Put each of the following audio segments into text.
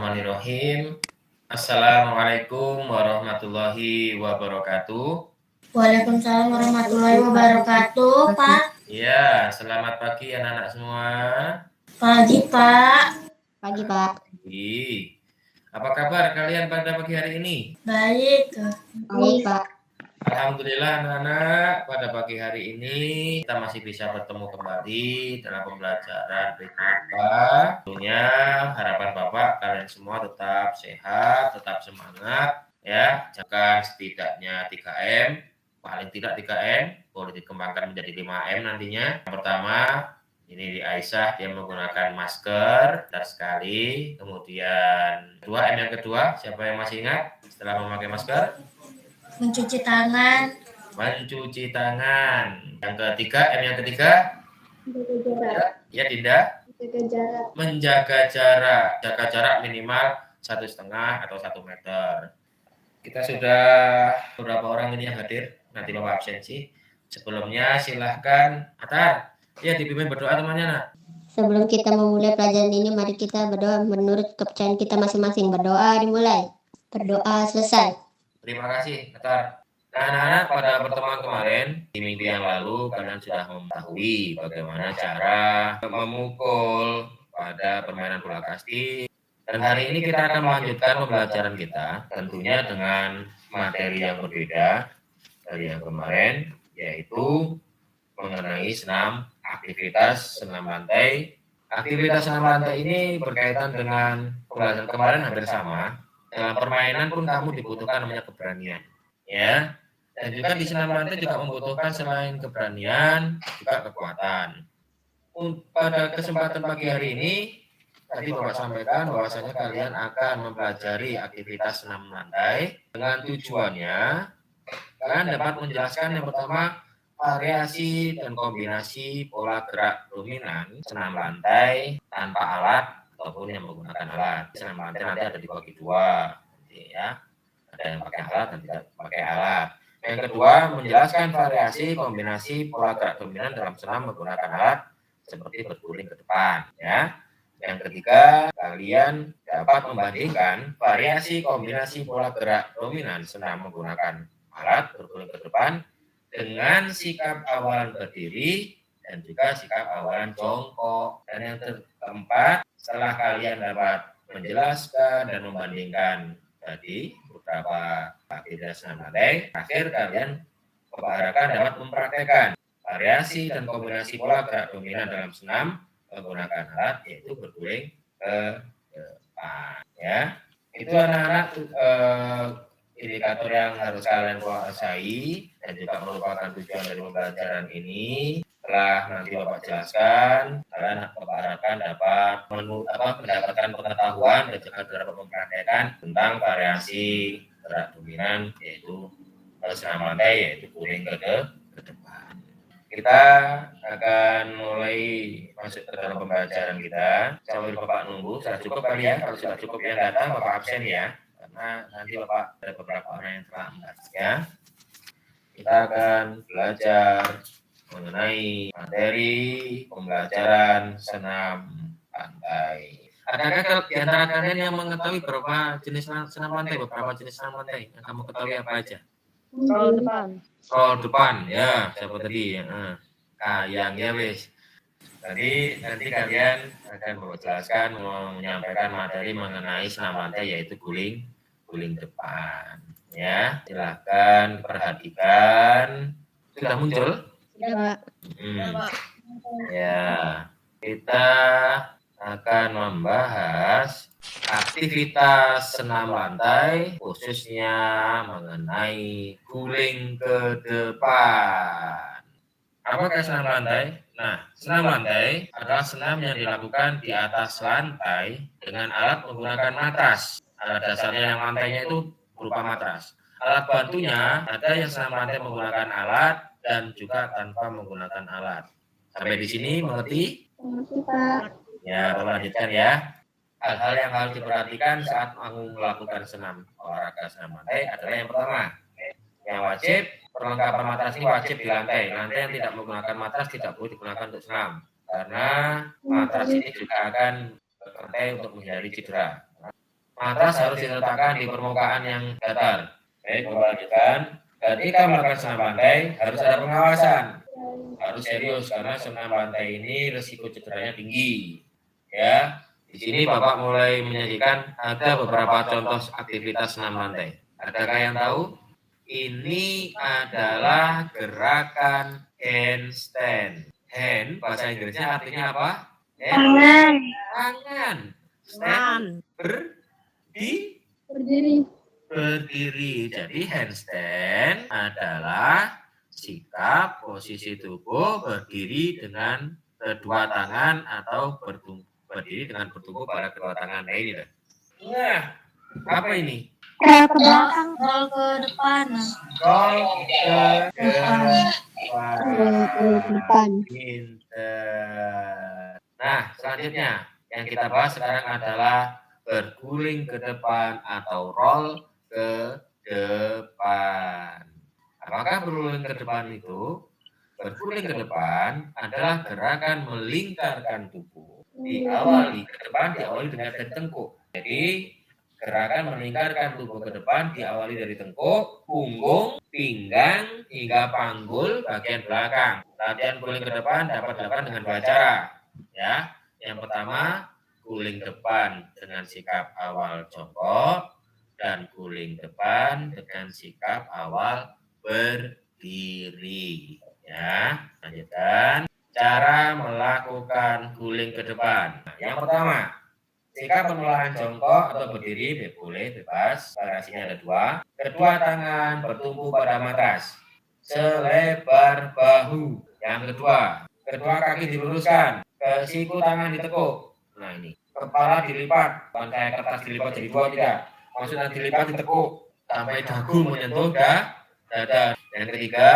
Bismillahirrahmanirrahim. Assalamualaikum warahmatullahi wabarakatuh. Waalaikumsalam warahmatullahi wabarakatuh, Pak. Ya, selamat pagi anak-anak semua. Pagi, Pak. Pagi, Pak. Apa kabar kalian pada pagi hari ini? Baik. Baik, Pak. Alhamdulillah anak-anak, pada pagi hari ini kita masih bisa bertemu kembali dalam pembelajaran BPK. Tentunya harapan Bapak kalian semua tetap sehat, tetap semangat ya. Jangan setidaknya 3M, paling tidak 3M, boleh dikembangkan menjadi 5M nantinya. Yang pertama, ini di Aisyah dia menggunakan masker, benar sekali. Kemudian 2M yang kedua, siapa yang masih ingat setelah memakai masker? Mencuci tangan. Mencuci tangan. Yang ketiga, M yang ketiga? Menjaga jarak. Ya, Dinda? Menjaga jarak. Menjaga jarak. Jaga jarak minimal 1,5 atau 1 meter. Kita sudah beberapa orang ini yang hadir. Nanti Bapak absensi. Sebelumnya silahkan Atar. Ya, dipimpin berdoa temannya, nak. Sebelum kita memulai pelajaran ini, mari kita berdoa menurut kepercayaan kita masing-masing. Berdoa dimulai. Berdoa selesai. Terima kasih, Atar. Nah, anak-anak, pada pertemuan kemarin, di minggu yang lalu, kalian sudah mengetahui bagaimana cara memukul pada permainan bola kasti. Dan hari ini kita akan melanjutkan pembelajaran kita, tentunya dengan materi yang berbeda dari yang kemarin, yaitu mengenai aktivitas senam lantai. Aktivitas senam lantai ini berkaitan dengan pembelajaran kemarin hampir sama. Dalam permainan pun kamu dibutuhkan namanya keberanian, ya. Dan juga di senam lantai juga membutuhkan selain keberanian juga kekuatan. Pada kesempatan pagi hari ini, tadi Bapak sampaikan bahwasanya kalian akan mempelajari aktivitas senam lantai dengan tujuannya kalian dapat menjelaskan yang pertama variasi dan kombinasi pola gerak dominan senam lantai tanpa alat ataupun yang menggunakan alat. Senam lantai nanti ada dibagi dua, ya. Ada yang pakai alat dan tidak pakai alat. Yang kedua, menjelaskan variasi kombinasi pola gerak dominan dalam senam menggunakan alat seperti berguling ke depan, ya. Yang ketiga, kalian dapat membandingkan variasi kombinasi pola gerak dominan senam menggunakan alat berguling ke depan dengan sikap awalan berdiri dan juga sikap awalan jongkok. Dan yang keempat, setelah kalian dapat menjelaskan dan membandingkan tadi beberapa aktivitas senam lantai, akhir kalian Bapak harapkan dapat mempraktekkan variasi dan kombinasi pola gerak dominan dalam senam menggunakan alat, yaitu berguling ke depan, ya. Itu anak-anak indikator yang harus kalian kuasai dan juga merupakan tujuan dari pembelajaran ini. Setelah nanti Bapak jelaskan, kalian Bapak harapkan dapat mendapatkan pengetahuan dan juga dapat mempraktekkan tentang variasi gerak dominan, yaitu senam lantai, yaitu guling ke depan. Kita akan mulai masuk ke dalam pembelajaran kita. Sambil Bapak nunggu, sudah cukup kali ya? Kalau sudah cukup yang datang, Bapak absen ya. Karena nanti Bapak ada beberapa orang yang telah ya. Kita akan belajar mengenai materi pembelajaran senam lantai. Adakah di antara kalian yang mengetahui berapa jenis senam lantai? Beberapa jenis senam lantai yang kamu ketahui apa aja? Roll depan. Roll depan, ya. Siapa tadi? Yang ya wis. Nanti kalian akan menjelaskan, menyampaikan materi mengenai senam lantai, yaitu guling depan. Ya, silahkan perhatikan. Sudah muncul? Sudah, Pak. Ya, kita akan membahas aktivitas senam lantai, khususnya mengenai guling ke depan. Apakah senam lantai? Nah, senam lantai adalah senam yang dilakukan di atas lantai dengan alat menggunakan matras. Alat dasarnya yang lantainya itu berupa matras. Alat bantunya ada yang senam lantai menggunakan alat dan juga tanpa menggunakan alat. Sampai di sini mengerti? Mengerti, Pak. Ya, lanjutkan ya. Hal-hal yang harus diperhatikan saat melakukan olahraga senam lantai adalah yang pertama, yang wajib, perlengkapan matras ini wajib di lantai. Lantai yang tidak menggunakan matras tidak boleh digunakan untuk senam, karena matras ini juga akan berlantai untuk menghindari cedera. matras harus diletakkan di permukaan yang datar. Baik, Bapak lanjutkan. Ketika melakukan senam lantai, harus ada pengawasan. Harus serius, karena senam lantai ini risiko cederanya tinggi. Ya, di sini Bapak mulai menyajikan ada beberapa contoh aktivitas senam lantai. Adakah yang tahu? Ini adalah gerakan handstand. Hand, bahasa Inggrisnya artinya apa? Tangan. Tangan. Stand, berdiri. Jadi handstand adalah sikap posisi tubuh berdiri dengan kedua tangan atau berdiri dengan bertumpu pada kedua tangan. Nah, ini dah. Nah, apa ini? Roll ke belakang. Roll ke depan. Roll ke Depan. Pinter. Nah, selanjutnya yang kita bahas sekarang adalah berguling ke depan atau roll ke depan. Apakah berguling ke depan itu? Berguling ke depan adalah gerakan melingkarkan tubuh. Diawali dengan dari tengkuk. Jadi gerakan melingkarkan tubuh ke depan diawali dari tengkuk, punggung, pinggang, hingga panggul bagian belakang. Latihan guling ke depan dapat dilakukan dengan dua cara. Ya, yang pertama guling depan dengan sikap awal jongkok dan guling depan dengan sikap awal berdiri. Ya, lanjutkan. Cara melakukan guling ke depan. Nah, yang pertama, sikap penolakan jongkok atau berdiri boleh bebas, variasinya ada dua. Kedua tangan bertumpu pada matras selebar bahu. Yang kedua kaki diluruskan, ke siku tangan ditekuk. Nah ini, kepala dilipat, bukan kayak kertas dilipat jadi dua, tidak. Maksudnya dilipat ditekuk sampai dagu menyentuh dada. Yang ketiga,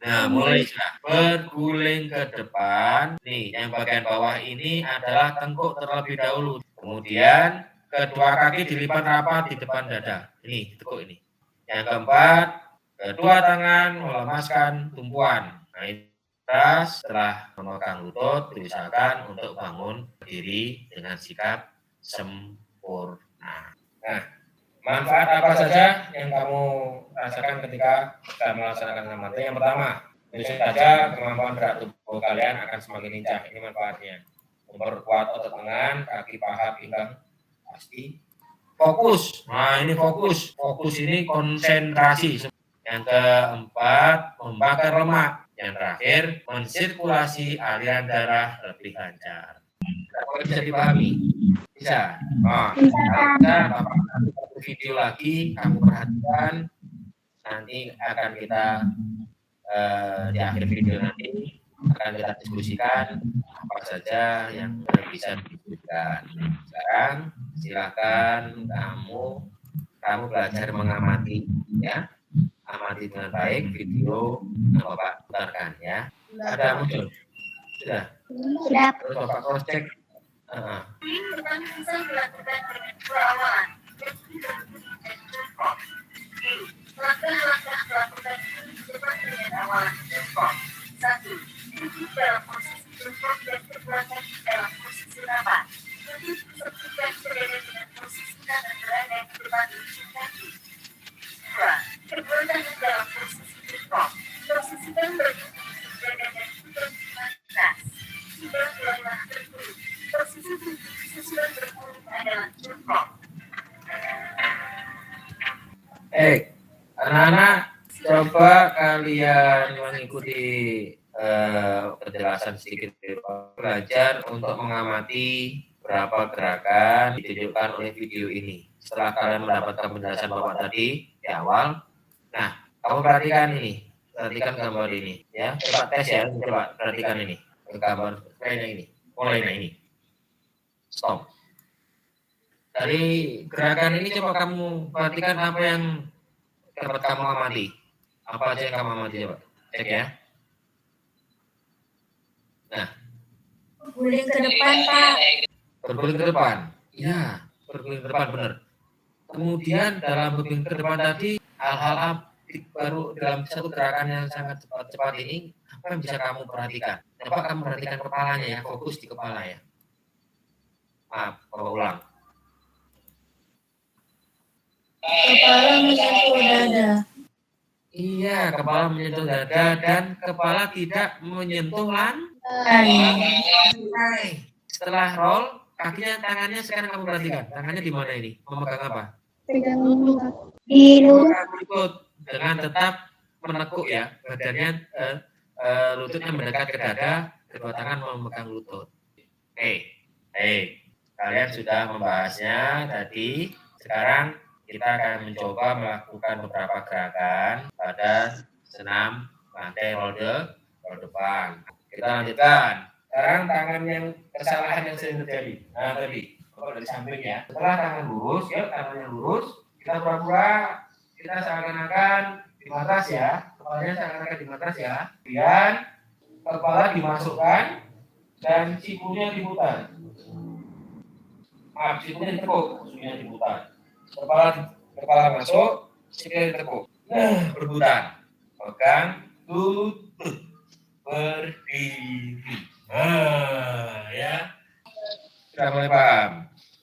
nah mulai berguling ke depan. Nih, yang bagian bawah ini adalah tengkuk terlebih dahulu. Kemudian kedua kaki dilipat rapat di depan dada. Ini tekuk ini. Yang keempat, kedua tangan melemaskan tumpuan. Nah, ini setelah memegang lutut, diusahakan untuk bangun berdiri dengan sikap sempurna. Nah, manfaat apa saja yang kamu rasakan ketika kita melaksanakan senam lantai? Yang pertama, tentu saja kemampuan gerak tubuh kalian akan semakin lincah. Ini manfaatnya. Memperkuat otot lengan, kaki, paha, pinggang, pasti. Fokus. Nah, ini fokus. Fokus ini konsentrasi. Yang keempat, membakar lemak. Yang terakhir, mensirkulasi aliran darah lebih lancar. Apakah bisa dipahami? Bisa. Oh, bisa. Bapak video lagi, kamu perhatikan. Nanti akan kita di akhir video nanti akan kita diskusikan apa saja yang bisa didiskusikan. Sekarang silakan kamu belajar mengamati, ya, amati dengan baik video yang Bapak putarkan, ya. Ada muncul? Sudah. Terus Bapak cross check. Bisa dilakukan dengan dua awalan. Langkah-langkah melakukan cepat dengan awalan jongkok. 1. Duduk dalam posisi jongkok dan terbelakang dalam posisi rapat. Duduk sesuaikan berada dengan posisi tangan berada di depan ujung kaki. 2. Kedua tangan dalam posisi jongkok. Posisikan bagian dada dan pinggang di atas. 3. Mulailah berguling. Posisi tubuh sesuai berguling adalah jongkok. Anak-anak, coba kalian mengikuti penjelasan sedikit, belajar untuk mengamati berapa gerakan ditunjukkan oleh video ini. Setelah kalian mendapatkan penjelasan Bapak tadi di awal, nah, kamu perhatikan ini, perhatikan gambar ini, ya. Coba tes ya, coba perhatikan ini, gambar kayaknya ini, mulai ini, stop. Dari gerakan ini coba kamu perhatikan apa yang dapat kamu amati. Apa aja yang kamu amati, coba cek ya. Nah, Guling ke depan, Pak. berguling ke depan. Ya, berguling ke depan, benar. Kemudian dalam berguling ke depan tadi, hal-hal baru dalam satu gerakan yang sangat cepat ini, apa yang bisa kamu perhatikan? Coba kamu perhatikan kepalanya ya, fokus di kepala ya. Coba ulang. Kepala menyentuh dada. Iya, kepala menyentuh dada dan kepala tidak menyentuh Lantai. Setelah roll, kakinya, tangannya sekarang kamu perhatikan. Tangannya di mana ini? Memegang apa? Pegang di lutut. Memegang lutut dengan tetap menekuk ya, badannya lututnya mendekat ke dada, kedua tangan memegang lutut. Kalian sudah membahasnya tadi. Sekarang kita akan mencoba melakukan beberapa gerakan pada senam lantai roll depan. Kita lanjutkan. Sekarang tangan yang kesalahan yang sering terjadi. Nah tadi, kalau dari samping ya. Setelah tangan lurus, yuk tangannya lurus. Kita pura-pura, kita seakan-akan di matras ya. Kepalanya seakan-akan di matras ya. Kemudian kepala dimasukkan dan sikunya diputar. Maaf, sikunya ditekuk, maksudnya diputar. Kepala masuk, sikunya ditekuk. Berputar. Pegang, lutut, berdiri. Ya. Sudah mulai paham?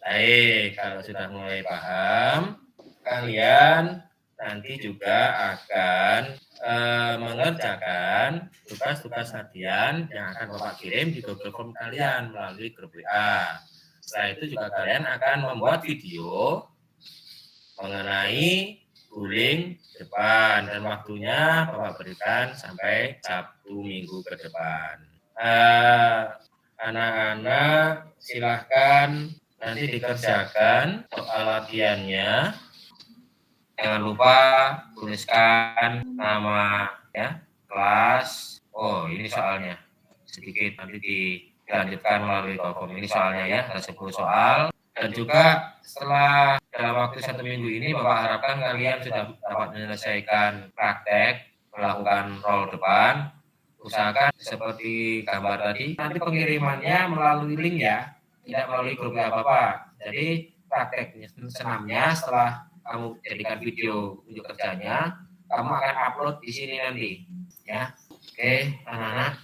Baik, kalau sudah mulai paham, kalian nanti juga akan mengerjakan tugas-tugas latihan yang akan Bapak kirim di Google Form kalian melalui grup WA. Setelah itu juga kalian akan membuat video mengenai guling depan dan waktunya Bapak berikan sampai Sabtu Minggu ke depan. Anak-anak silahkan nanti dikerjakan soal latihannya. Jangan lupa tuliskan nama ya, kelas. Oh, ini soalnya sedikit nanti dilanjutkan melalui Google. Ini soalnya ya, ada 10 soal. Dan juga setelah dalam waktu 1 minggu ini Bapak harapkan kalian sudah dapat menyelesaikan praktek melakukan roll depan. Usahakan seperti gambar tadi, nanti pengirimannya melalui link ya, tidak melalui grup Bapak. Jadi prakteknya senamnya setelah kamu jadikan video unjuk kerjanya, kamu akan upload di sini nanti ya. Oke, anak-anak.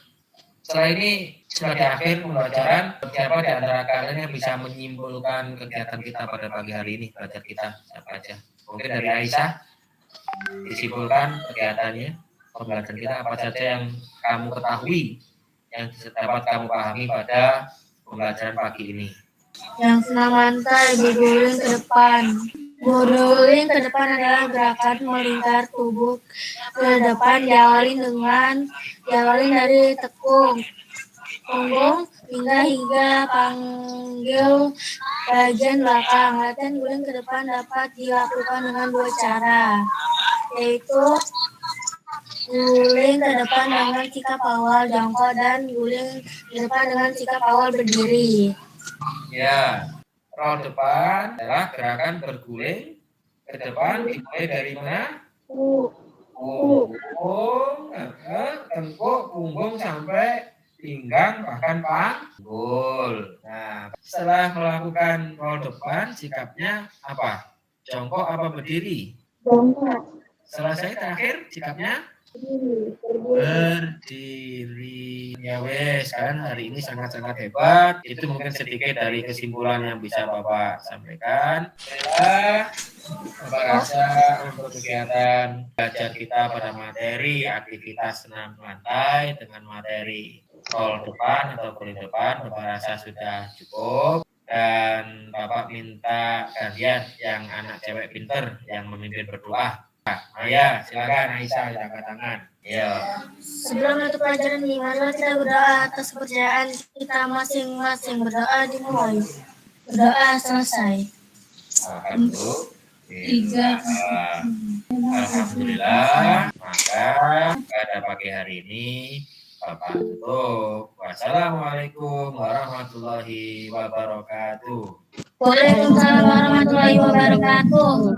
Setelah ini sudah di akhir pembelajaran. Siapa di antara kalian yang bisa menyimpulkan kegiatan kita pada pagi hari ini, belajar kita siapa aja? Mungkin dari Aisyah disimpulkan kegiatannya, pembelajaran kita apa saja yang kamu ketahui, yang dapat kamu pahami pada pembelajaran pagi ini. Yang senam lantai, berguling ke depan. Berguling ke depan adalah gerakan melingkar tubuh ke depan, diawali dari tekung punggung hingga panggil bagian belakang. Latihan guling ke depan dapat dilakukan dengan 2 cara, yaitu guling ke depan dengan sikap awal jongkok dan guling ke depan dengan sikap awal berdiri. Ya, roll depan adalah gerakan berguling ke depan dimulai dari mana? Punggung, tengkuk, punggung sampai pinggang bahkan panggul. Nah, setelah melakukan roll depan sikapnya apa? Jongkok apa berdiri? Jongkok. Selesai terakhir sikapnya berdiri. Ya wes, kan hari ini sangat-sangat hebat. Itu mungkin sedikit dari kesimpulan yang bisa Bapak sampaikan. Bapak rasa untuk kegiatan belajar kita pada materi aktivitas senam lantai dengan materi roll depan atau guling depan, Bapak rasa sudah cukup. Dan Bapak minta kalian yang anak cewek pinter yang memimpin berdoa. Ya, silakan Aisyah angkat tangan. Ya. Sebelum menutup pelajaran ini, marilah kita berdoa atas kepercayaan kita masing-masing. Berdoa dimulai. Berdoa selesai. Alhamdulillah. Maka pada pagi hari ini Bapak tutup. Wassalamualaikum warahmatullahi wabarakatuh. Waalaikumsalam warahmatullahi wabarakatuh.